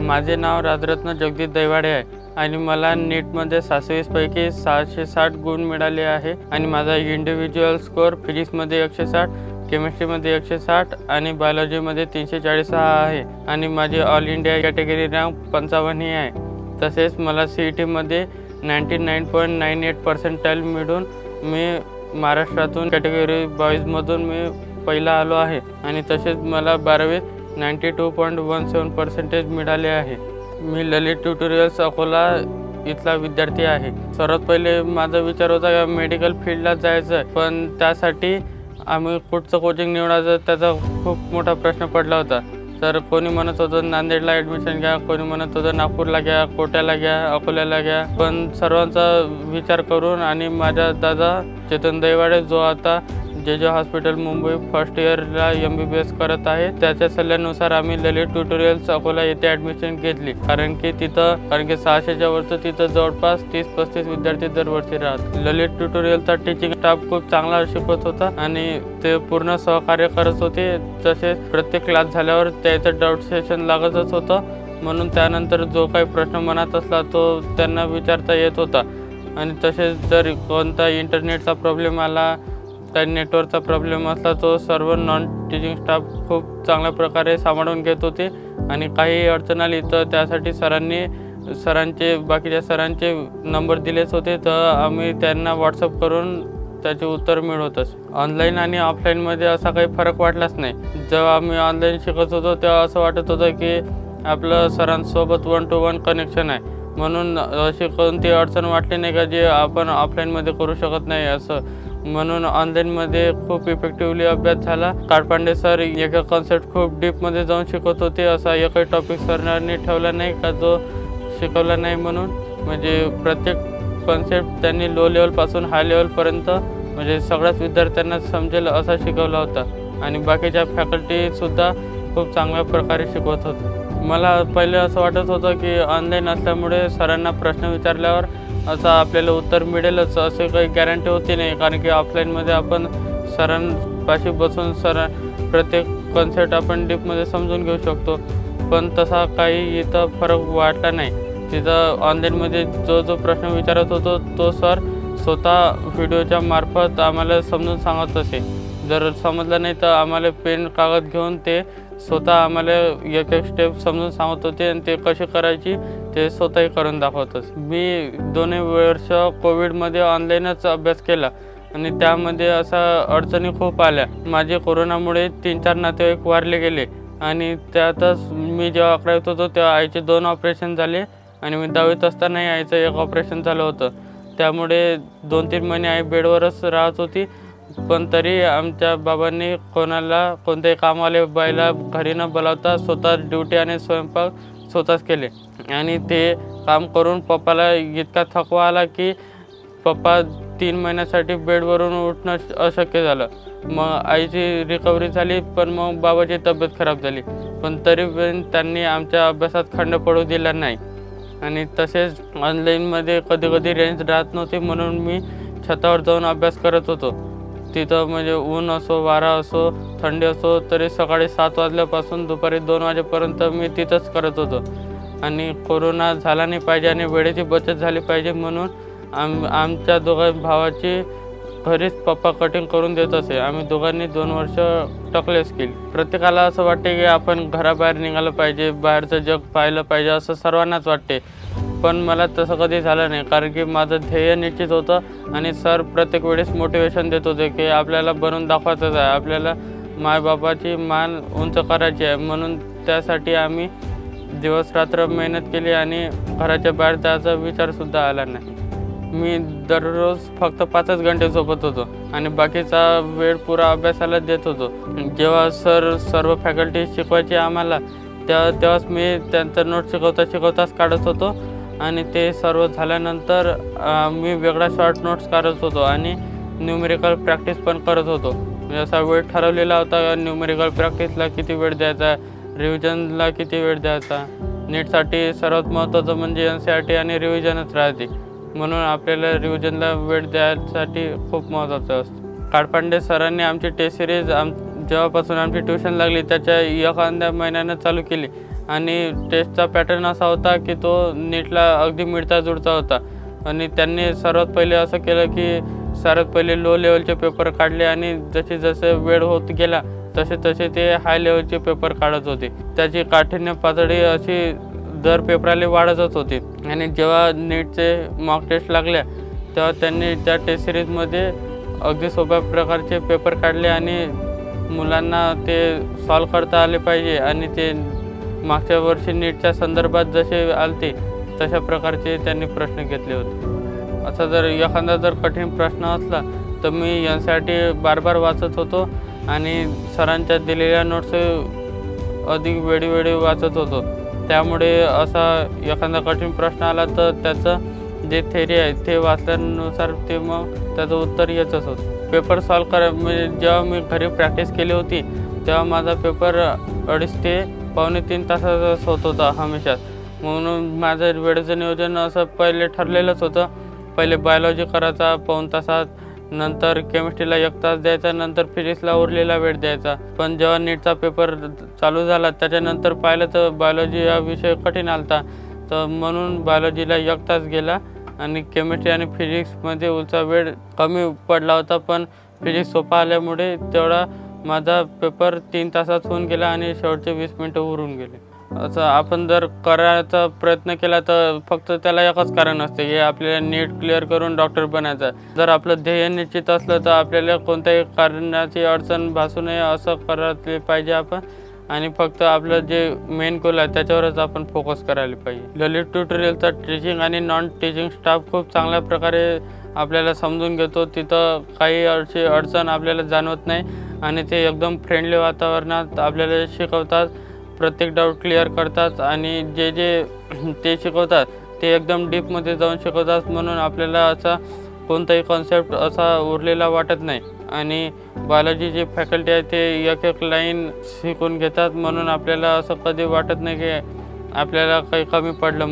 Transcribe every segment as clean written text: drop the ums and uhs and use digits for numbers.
माझे नाव राजरत्न जगदीश दैवाडे आहे आणि मला नीटमध्ये 720 पैकी 660 गुण मिळाले आहे आणि माझा इंडिव्हिज्युअल स्कोअर फिजिक्समध्ये 160, केमिस्ट्रीमध्ये 160 आणि बायोलॉजीमध्ये 346 आहे आणि माझी ऑल इंडिया कॅटेगरी रँक 55 ही आहे। तसेच मला CETमध्ये 99.98 पर्सेंटाइल मिळून मी महाराष्ट्रातून कॅटेगरी 22 मधून मी पहिला आलो आहे आणि तसेच मला 12वीत 92.17% मिळाले आहे। मी ललित ट्युटोरियल्स अकोला इथला विद्यार्थी आहे। सर्वात पहिले माझा विचार होता की मेडिकल फील्डला जायचं, पण त्यासाठी आम्ही कुठचं कोचिंग निवडायचं त्याचा खूप मोठा प्रश्न पडला होता। तर कोणी म्हणत होतं नांदेडला ॲडमिशन घ्या, कोणी म्हणत होतं नागपूरला घ्या, कोट्याला घ्या, अकोल्याला घ्या, पण सर्वांचा विचार करून आणि माझा दादा चेतन दैवाडे जो आता जे हॉस्पिटल मुंबई फर्स्ट इयरला MBBS करत आहे, त्याच्या सल्ल्यानुसार आम्ही ललित ट्युटोरियल्स अकोला येथे ॲडमिशन घेतली। कारण की 600च्या वरचं तिथं जवळपास 30-35 विद्यार्थी दरवर्षी राहतात। ललित ट्युटोरियलचा टीचिंग स्टाफ खूप चांगला शिकवत होता आणि ते पूर्ण सहकार्य करत होते। तसेच प्रत्येक क्लास झाल्यावर त्याचं डाऊट सेशन लागतच होतं, म्हणून त्यानंतर जो काही प्रश्न मनात असला तो त्यांना विचारता येत होता। आणि तसेच जर कोणता इंटरनेटचा प्रॉब्लेम आला, काही नेटवर्कचा प्रॉब्लेम असला तो सर्व नॉन टीचिंग स्टाफ खूप चांगल्या प्रकारे सांभाळून घेत होते आणि काही अडचण आली तर त्यासाठी बाकीच्या सरांचे नंबर दिलेच होते, तर आम्ही त्यांना व्हॉट्सअप करून त्याचे उत्तर मिळवत असतो। ऑनलाईन आणि ऑफलाईनमध्ये असा काही फरक वाटलाच नाही। जेव्हा आम्ही ऑनलाईन शिकत होतो तेव्हा असं वाटत होतं की आपलं सरांसोबत 1 to 1 कनेक्शन आहे, म्हणून अशी कोणती अडचण वाटली नाही का जे आपण ऑफलाईनमध्ये करू शकत नाही असं। म्हणून ऑनलाईनमध्ये खूप इफेक्टिव्हली अभ्यास झाला। काळपांडे सर एका कॉन्सेप्ट खूप डीपमध्ये जाऊन शिकवत होते, असा एकही टॉपिक सरने ठेवला नाही का जो शिकवला नाही म्हणून। म्हणजे प्रत्येक कॉन्सेप्ट त्यांनी लो लेवलपासून हाय लेवलपर्यंत म्हणजे सगळ्याच विद्यार्थ्यांना समजेल असा शिकवला होता आणि बाकीच्या फॅकल्टीसुद्धा खूप चांगल्या प्रकारे शिकवत होते। मला पहिले असं वाटत होतं की ऑनलाईन असल्यामुळे सरांना प्रश्न विचारल्यावर असं आपल्याला उत्तर मिळेलच असे काही गॅरंटी होती नाही, कारण की ऑफलाईनमध्ये आपण सरांपाशी बसून प्रत्येक कॉन्सेप्ट आपण डीपमध्ये समजून घेऊ शकतो, पण तसा काही इथं फरक वाटला नाही। तिथं ऑनलाईनमध्ये जो प्रश्न विचारत होतो तो सर स्वतः व्हिडिओच्या मार्फत आम्हाला समजून सांगत असे। जर समजलं नाही तर आम्हाला पेन कागद घेऊन ते स्वतः आम्हाला एक स्टेप समजून सांगत होते आणि ते कशी करायची ते स्वतःही करून दाखवत असे। मी 2 वर्ष कोविडमध्ये ऑनलाईनच अभ्यास केला आणि त्यामध्ये असा अडचणी खूप आल्या। माझे कोरोनामुळे 3-4 नातेवाईक वारले गेले आणि त्यातच मी जेव्हा 11वीत होतो तेव्हा आईचे 2 ऑपरेशन झाले आणि मी 10वीत असतानाही आईचं 1 ऑपरेशन झालं होतं। त्यामुळे 2-3 महिने आई बेडवरच राहत होती, पण तरी आमच्या बाबांनी कोणत्याही कामाला बाईला घरी न बोलावता स्वतः ड्युटी आणि स्वयंपाक स्वतःच केले आणि ते काम करून पप्पाला इतका थकवा आला की पप्पा 3 महिन्यासाठी बेडवरून उठणं अशक्य झालं। मग आईची रिकव्हरी झाली, पण मग बाबाची तब्येत खराब झाली, पण तरी पण त्यांनी आमच्या अभ्यासात खंड पडू दिला नाही। आणि तसेच ऑनलाईनमध्ये कधी रेंज राहत नव्हती, म्हणून मी छतावर जाऊन अभ्यास करत होतो। तिथं म्हणजे ऊन असो, वारा असो, थंडी असो, तरी सकाळी 7 वाजल्यापासून दुपारी 2 वाजेपर्यंत मी तिथंच करत होतो। आणि कोरोना झाला नाही पाहिजे आणि वेळेची बचत झाली पाहिजे म्हणून आमच्या दोघा भावाची घरीच पप्पा कटिंग करून देत असे। आम्ही दोघांनी 2 वर्ष टकलेच केली। प्रत्येकाला असं वाटते की आपण घराबाहेर निघालं पाहिजे, बाहेरचं जग पाहिलं पाहिजे असं सर्वांनाच वाटते, पण मला तसं कधी झालं नाही, कारण की माझं ध्येय निश्चित होतं आणि सर प्रत्येक वेळेस मोटिवेशन देत होते की आपल्याला बनवून दाखवायचंच आहे, आपल्याला मायबापाची मान उंच करायची आहे। म्हणून त्यासाठी आम्ही दिवस रात्र मेहनत केली आणि घराच्या बाहेर जायचा विचारसुद्धा आला नाही। मी दररोज फक्त 5च घंटे झोपत होतो आणि बाकीचा वेळ पुरा अभ्यासाला देत होतो। जेव्हा सर्व फॅकल्टी शिकवायची आम्हाला तेव्हाच मी त्यांचं नोट शिकवताच काढत होतो आणि ते सर्व झाल्यानंतर मी वेगळा शॉर्ट नोट्स काढत होतो आणि न्यूमेरिकल प्रॅक्टिस पण करत होतो। असा वेळ ठरवलेला होता, न्यूमेरिकल प्रॅक्टिसला किती वेळ द्यायचा, रिव्हिजनला किती वेळ द्यायचा। नीटसाठी सर्वात महत्त्वाचं म्हणजे NCERT आणि रिव्हिजनच राहते, म्हणून आपल्याला रिव्हिजनला वेळ द्यायसाठी खूप महत्त्वाचं असतं। काळपांडे सरांनी आमची टेस्ट सिरीज जेव्हापासून आमची ट्युशन लागली त्याच्या एखाद्या महिन्यानं चालू केली आणि टेस्टचा पॅटर्न असा होता की तो नीटला अगदी मिळता जुळता होता. आणि त्यांनी सर्वात पहिले असं केलं की सर्वात पहिले लो लेवलचे पेपर काढले आणि जसे जसे वेळ होत गेला तसे तसे ते हाय लेवलचे पेपर काढत होते. त्याची काठिण्य पातळी अशी दर पेपराला वाढतच होती. आणि जेव्हा नीटचे मॉक टेस्ट लागल्या तेव्हा त्यांनी त्या टेस्ट सिरीजमध्ये अगदी सोप्या प्रकारचे पेपर काढले आणि मुलांना ते सॉल्व करता आले पाहिजे आणि ते मागच्या वर्षी नीटच्या संदर्भात जसे आलते तशा प्रकारचे त्यांनी प्रश्न घेतले होते. असा जर एखादा कठीण प्रश्न असला तर मी यासाठी बार वाचत होतो आणि सरांच्या दिलेल्या नोट्स अधिक वेळोवेळी वाचत होतो. त्यामुळे असा एखादा कठीण प्रश्न आला तर त्याचं जे थेरी आहे ते वाचल्यानुसार ते मग त्याचं उत्तर येतच होतं. पेपर सॉल्व म्हणजे जेव्हा मी घरी प्रॅक्टिस केली होती तेव्हा माझा पेपर 2.5 ते पावणे 3 तासाचाच होत होता हमेशा. म्हणून माझं वेळेचं नियोजन असं पहिले ठरलेलंच होतं. पहिले बायोलॉजी करायचा 1 तासात, नंतर केमिस्ट्रीला 1 तास द्यायचा, नंतर फिजिक्सला उरलेला वेळ द्यायचा. पण जेव्हा नीटचा पेपर चालू झाला त्याच्यानंतर पाहिलं तर बायोलॉजी हा विषय कठीण आलता. तर म्हणून बायोलॉजीला 1 तास गेला आणि केमिस्ट्री आणि फिजिक्समध्ये उरचा वेळ कमी पडला होता. पण फिजिक्स सोपा आल्यामुळे तेवढा माझा पेपर 3 तासात होऊन गेला आणि शेवटचे 20 मिनटं उरून गेले. असं आपण जर करायचा प्रयत्न केला तर फक्त त्याला एकच कारण असते की आपल्याला नीट क्लिअर करून डॉक्टर बनायचं. जर आपलं ध्येय निश्चित असलं तर आपल्याला कोणत्याही कारणाची अडचण भासू नये असं करायला पाहिजे आपण. आणि फक्त आपलं जे मेन गोल आहे त्याच्यावरच आपण फोकस करायला पाहिजे. ललित ट्युटोरियलचा टीचिंग आणि नॉन टीचिंग स्टाफ खूप चांगल्या प्रकारे आपल्याला समजून घेतो. तिथं काही अडचण आपल्याला जाणवत नाही आणि ते एकदम फ्रेंडली वातावरणात आपल्याला शिकवतात. प्रत्येक डाऊट क्लिअर करतात आणि जे ते शिकवतात ते एकदम डीपमध्ये जाऊन शिकवतात. म्हणून आपल्याला असा कोणताही कॉन्सेप्ट असा उरलेला वाटत नाही. आणि बायोलॉजी जे फॅकल्टी आहे ते एक लाईन शिकून घेतात. म्हणून आपल्याला असं कधी वाटत नाही की आपल्याला काही कमी पडलं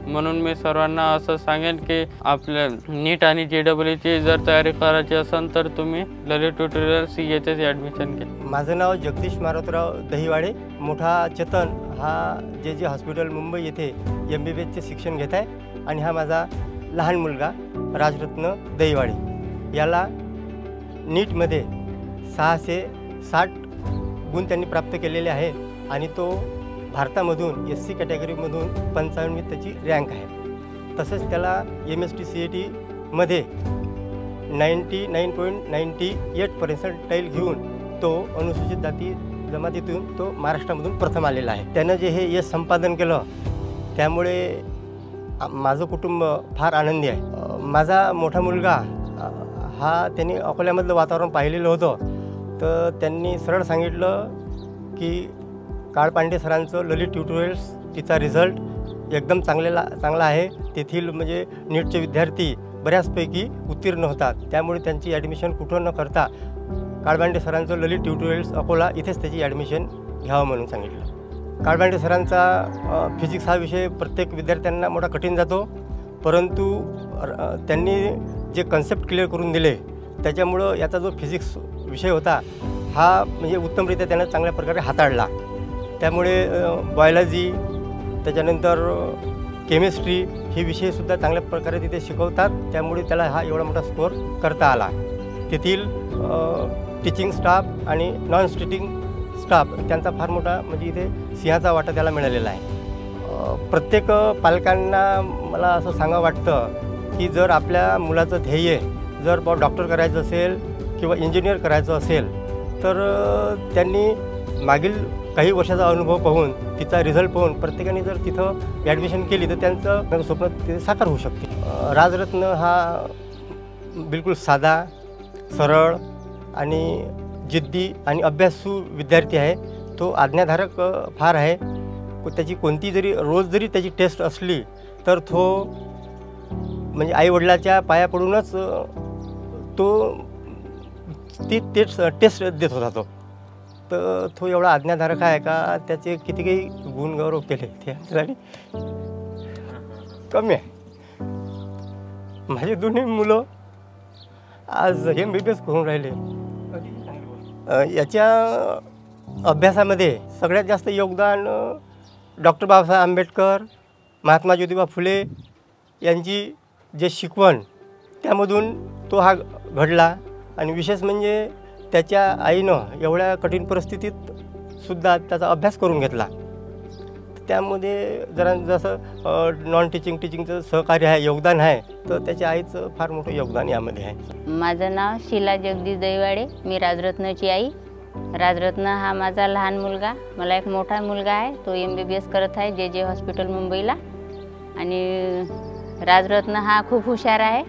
म्हणून मी सर्वांना असं सांगेन की आपल्या नीट आणि JEEची जर तयारी करायची असेल तर तुम्ही ललित ट्युटोरियल्स येथेच ॲडमिशन घ्या. माझं नाव जगदीश मारुतराव दहिवाडे. मोठा चेतन हा जे हॉस्पिटल मुंबई येथे MBBSचे शिक्षण घेत आहे आणि हा माझा लहान मुलगा राजरत्न दहिवाडे. याला नीटमध्ये 660 गुण त्यांनी प्राप्त केलेले आहे आणि तो भारतामधून SC कॅटेगरीमधून 55वी त्याची रँक आहे. तसंच त्याला MST CETमध्ये 99.98 पर्सेंटाईल घेऊन तो अनुसूचित जाती जमातीतून तो महाराष्ट्रामधून प्रथम आलेला आहे. त्यानं जे हे यश संपादन केलं त्यामुळे माझं कुटुंब फार आनंदी आहे. माझा मोठा मुलगा हा त्यांनी अकोल्यामधलं वातावरण पाहिलेलं होतं तर त्यांनी सरळ सांगितलं की काळपांडे सरांचं ललित ट्युटोरियल्स तिचा रिझल्ट एकदम चांगला आहे. तेथील म्हणजे नीटचे विद्यार्थी बऱ्याचपैकी उत्तीर्ण होतात. त्यामुळे त्यांची ॲडमिशन कुठं न करता काळपांडे सरांचं ललित ट्युटोरियल्स अकोला इथेच त्याची ॲडमिशन घ्यावं म्हणून सांगितलं. काळपांडे सरांचा फिजिक्स हा विषय प्रत्येक विद्यार्थ्यांना मोठा कठीण जातो. परंतु त्यांनी जे कन्सेप्ट क्लिअर करून दिले त्याच्यामुळं याचा जो फिजिक्स विषय होता हा म्हणजे उत्तमरित्या त्यानं चांगल्या प्रकारे हाताळला. त्यामुळे बायोलॉजी त्याच्यानंतर केमिस्ट्री हे विषयसुद्धा चांगल्या प्रकारे तिथे शिकवतात. त्यामुळे त्याला हा एवढा मोठा स्कोअर करता आला. तेथील टीचिंग स्टाफ आणि नॉन टीचिंग स्टाफ त्यांचा फार मोठा म्हणजे इथे सिंहाचा वाटा त्याला मिळालेला आहे. प्रत्येक पालकांना मला असं सांगावं वाटतं की जर आपल्या मुलाचं ध्येय जर डॉक्टर करायचं असेल किंवा इंजिनियर करायचं असेल तर त्यांनी मागील काही वर्षाचा अनुभव पाहून तिचा रिझल्ट पाहून प्रत्येकाने जर तिथं ॲडमिशन केली तर त्यांचं स्वप्न तिथे साकार होऊ शकते. राजरत्न हा बिलकुल साधा, सरळ आणि जिद्दी आणि अभ्यासू विद्यार्थी आहे. तो आज्ञाधारक फार आहे. त्याची कोणती जरी रोज जरी त्याची टेस्ट असली तर तो म्हणजे आईवडिलाच्या पाया पडूनच तो ती टेस्ट देत होता. तर तो एवढा आज्ञाधारक आहे का त्याचे किती काही गुणगौरव केले त्यासाठी कमी आहे. माझे दोन्ही मुलं आज MBBS करून राहिले. याच्या अभ्यासामध्ये सगळ्यात जास्त योगदान डॉक्टर बाबासाहेब आंबेडकर, महात्मा ज्योतिबा फुले यांची जे शिकवण त्यामधून तो हा घडला. आणि विशेष म्हणजे त्याच्या आईनं एवढ्या कठीण परिस्थितीत सुद्धा त्याचा अभ्यास करून घेतला. त्यामध्ये जरा जसं नॉन टीचिंगचं सहकार्य आहे, योगदान आहे, तर त्याच्या आईचं फार मोठं योगदान यामध्ये आहे. माझं नाव शीला जगदीश दैवाडे. मी राजरत्नची आई. राजरत्न हा माझा लहान मुलगा. मला एक मोठा मुलगा आहे, तो MBBS करत आहे JJ हॉस्पिटल मुंबईला. आणि राजरत्न हा खूप हुशार आहे,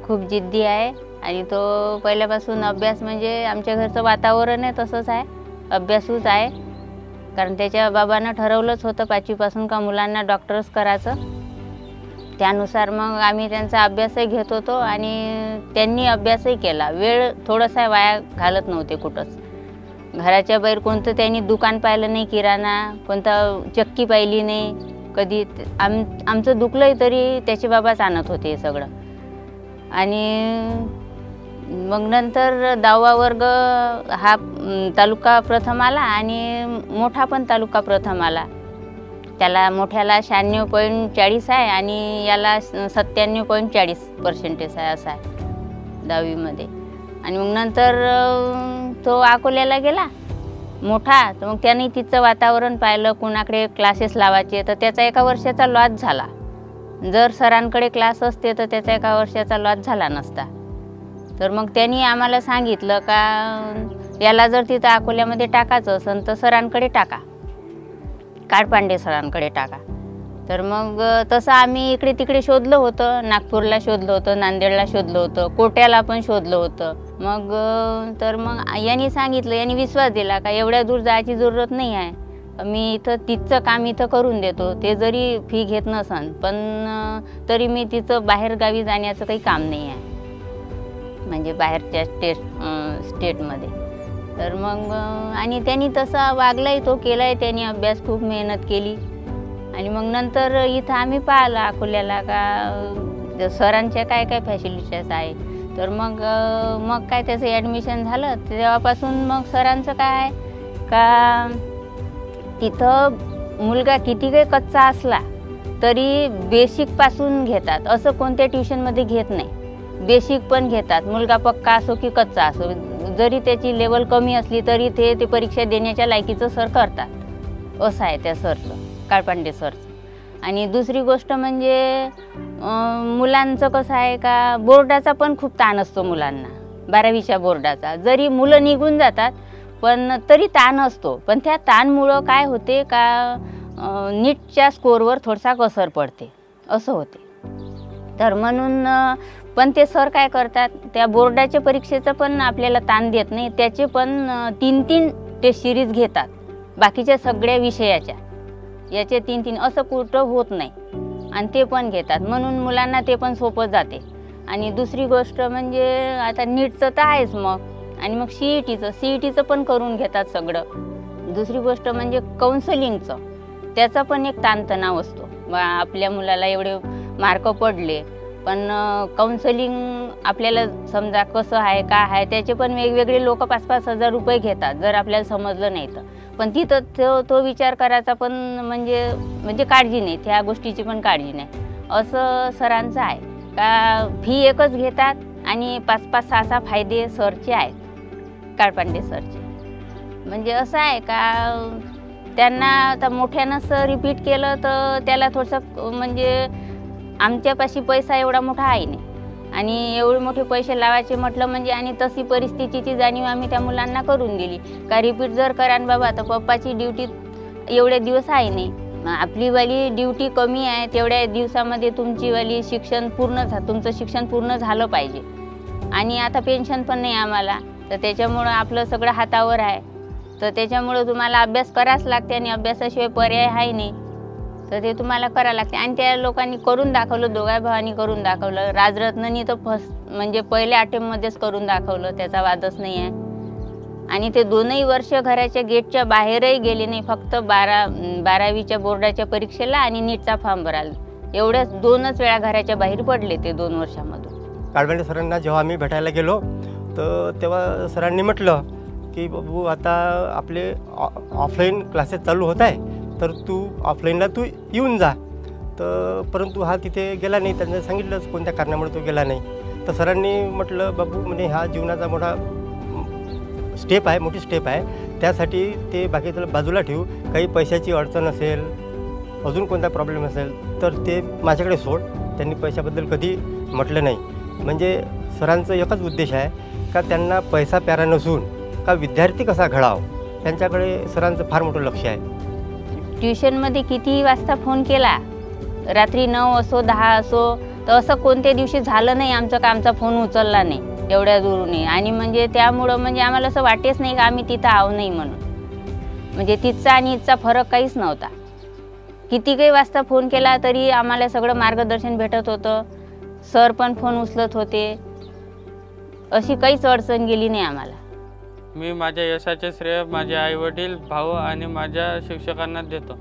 खूप जिद्दी आहे. आणि तो पहिल्यापासून अभ्यास म्हणजे आमच्या घरचं वातावरण आहे तसंच आहे, अभ्यासूच आहे. कारण त्याच्या बाबांना ठरवलंच होतं 5वी पासून का मुलांना डॉक्टर्स करायचं. त्यानुसार मग आम्ही त्यांचा अभ्यासही घेत होतो आणि त्यांनी अभ्यासही केला. वेळ थोडासा वाया घालत नव्हते कुठंच. घराच्या बाहेर कोणतं त्यांनी दुकान पाहिलं नाही, किराणा कोणता चक्की पाहिली नाही कधी. आमचं दुखलंही तरी त्याचे बाबाच आणत होते हे सगळं. आणि मग नंतर 10वा वर्ग हा तालुका प्रथम आला आणि मोठा पण तालुका प्रथम आला. त्याला मोठ्याला 96.40 आहे आणि याला 97.40% आहे, असा आहे 10वीमध्ये. आणि मग नंतर तो अकोल्याला गेला मोठा. तर मग त्याने तिचं वातावरण पाहिलं, कुणाकडे क्लासेस लावायचे. तर त्याचा 1 वर्षाचा लॉस झाला. जर सरांकडे क्लास असते तर त्याचा 1 वर्षाचा लॉस झाला नसता. तर मग त्यांनी आम्हाला सांगितलं का याला जर तिथं अकोल्यामध्ये टाकायचं असेल तर सरांकडे टाका, काळपांडे सरांकडे टाका. तर मग तसं आम्ही इकडे तिकडे शोधलं होतं. नागपूरला शोधलं होतं, नांदेडला शोधलं होतं, कोट्याला पण शोधलं होतं. मग तर मग यांनी सांगितलं, यांनी विश्वास दिला का एवढ्या दूर जायची जरूरत नाही आहे, मी इथं तिचं काम इथं करून देतो. ते जरी फी घेत नसन पण तरी मी तिचं बाहेरगावी जाण्याचं काही काम नाही आहे, म्हणजे बाहेरच्या स्टेटमध्ये. तर मग आणि त्यांनी तसा वागलाही, तो केलाय त्यांनी अभ्यास, खूप मेहनत केली. आणि मग नंतर इथं आम्ही पाहिलं अकोल्याला का सरांच्या काय काय फॅसिलिटीज आहे. तर मग काय त्याचं ॲडमिशन झालं. तेव्हापासून मग सरांचं काय आहे का तिथं मुलगा किती काही कच्चा असला तरी बेसिकपासून घेतात, असं कोणत्या ट्युशनमध्ये घेत नाही. बेसिक पण घेतात, मुलगा पक्का असो की कच्चा असो. जरी त्याची लेवल कमी असली तरी ते परीक्षा देण्याच्या लायकीचं सर करतात, असं आहे त्या सरचं, काळपांडे सरचं. आणि दुसरी गोष्ट म्हणजे मुलांचं कसं आहे का बोर्डाचा पण खूप ताण असतो मुलांना, 12वीच्या बोर्डाचा. जरी मुलं निघून जातात पण तरी ताण असतो. पण त्या ताणमुळं काय होते का नीटच्या स्कोअरवर थोडासा कसर पडते, असं होते. तर म्हणून पण ते सर काय करतात, त्या बोर्डाच्या परीक्षेचं पण आपल्याला ताण देत नाही. त्याचे पण 3 टेस्ट सिरीज घेतात बाकीच्या सगळ्या विषयाच्या, याचे 3 असं कुठं होत नाही. आणि ते पण घेतात, म्हणून मुलांना ते पण सोपं जाते. आणि दुसरी गोष्ट म्हणजे आता नीटचं तर आहेच, आणि मग CETचं पण करून घेतात सगळं. दुसरी गोष्ट म्हणजे काउन्सिलिंगचं, त्याचा पण एक ताणतणाव असतो. आपल्या मुलाला एवढे मार्क पडले पण काउन्सिलिंग आपल्याला समजा कसं आहे काय आहे, त्याचे पण वेगवेगळे लोक 5-5 हजार रुपये घेतात जर आपल्याला समजलं नाही तर. पण तिथं तो विचार करायचा पण म्हणजे काळजी नाही, त्या गोष्टीची पण काळजी नाही, असं सरांचं आहे. का फी एकच घेतात आणि 5-5, 6-6 फायदे सरचे आहेत, काळपांडे सरचे. म्हणजे असं आहे का त्यांना आता मोठ्यानंच रिपीट केलं तर त्याला थोडंसं म्हणजे आमच्यापाशी पैसा एवढा मोठा आहे नाही आणि एवढे मोठे पैसे लावायचे म्हटलं म्हणजे, आणि तशी परिस्थितीची जाणीव आम्ही त्या मुलांना करून दिली का रिपीट जर करान बाबा तर पप्पाची ड्युटी एवढे दिवस आहे नाही, आपलीवाली ड्युटी कमी आहे, तेवढ्या दिवसामध्ये तुमचं शिक्षण पूर्ण झालं पाहिजे. आणि आता पेन्शन पण नाही आम्हाला, तर त्याच्यामुळं आपलं सगळं हातावर आहे. तर त्याच्यामुळं तुम्हाला अभ्यास करावाच लागते आणि अभ्यासाशिवाय पर्याय आहे नाही, तर ते तुम्हाला करावं लागते. आणि त्या लोकांनी करून दाखवलं, दोघा भावांनी करून दाखवलं. राजरत्ननी तर म्हणजे पहिल्या अटेम्प्टमध्येच करून दाखवलं, त्याचा वादच नाही आहे. आणि ते 2ही वर्ष घराच्या गेटच्या बाहेरही गेले नाही, फक्त 12वीच्या बोर्डाच्या परीक्षेला आणि नीटचा फॉर्म भरायला, एवढ्याच 2च वेळा घराच्या बाहेर पडले ते 2 वर्षामधून. काळपांडे सरांना जेव्हा आम्ही भेटायला गेलो तर तेव्हा सरांनी म्हटलं की बाबू आता आपले ऑफलाईन क्लासेस चालू होत आहे, तर तू ऑफलाईनला तू येऊन जा. तर परंतु हा तिथे गेला नाही. त्यांनी सांगितलंच कोणत्या कारणामुळे तो गेला नाही. तर सरांनी म्हटलं बाबू म्हणे हा जीवनाचा मोठा स्टेप आहे, मोठी स्टेप आहे, त्यासाठी ते बाकीचं बाजूला ठेवू. काही पैशाची अडचण असेल, अजून कोणता प्रॉब्लेम असेल तर ते माझ्याकडे सोड. त्यांनी पैशाबद्दल कधी म्हटलं नाही. म्हणजे सरांचं एकच उद्देश आहे का त्यांना पैसा प्यारा नसून का विद्यार्थी कसा घडावा, त्यांच्याकडे सरांचं फार मोठं लक्ष आहे. ट्युशनमध्ये कितीही वाजता फोन केला, रात्री 9 असो 10 असो, तर असं कोणत्या दिवशी झालं नाही आमचं का आमचा फोन उचलला नाही एवढ्या दुरूनही. आणि म्हणजे त्यामुळं म्हणजे आम्हाला असं वाटेच नाही का आम्ही तिथं आहो नाही म्हणून. म्हणजे तिथचा आणि इथचा फरक काहीच नव्हता. किती काही वाजता फोन केला तरी आम्हाला सगळं मार्गदर्शन भेटत होतं. सर पण फोन उचलत होते. अशी काहीच अडचण गेली नाही आम्हाला. मी माझ्या यशाचे श्रेय माझे आईवडील, भाऊ आणि माझ्या शिक्षकांना देतो.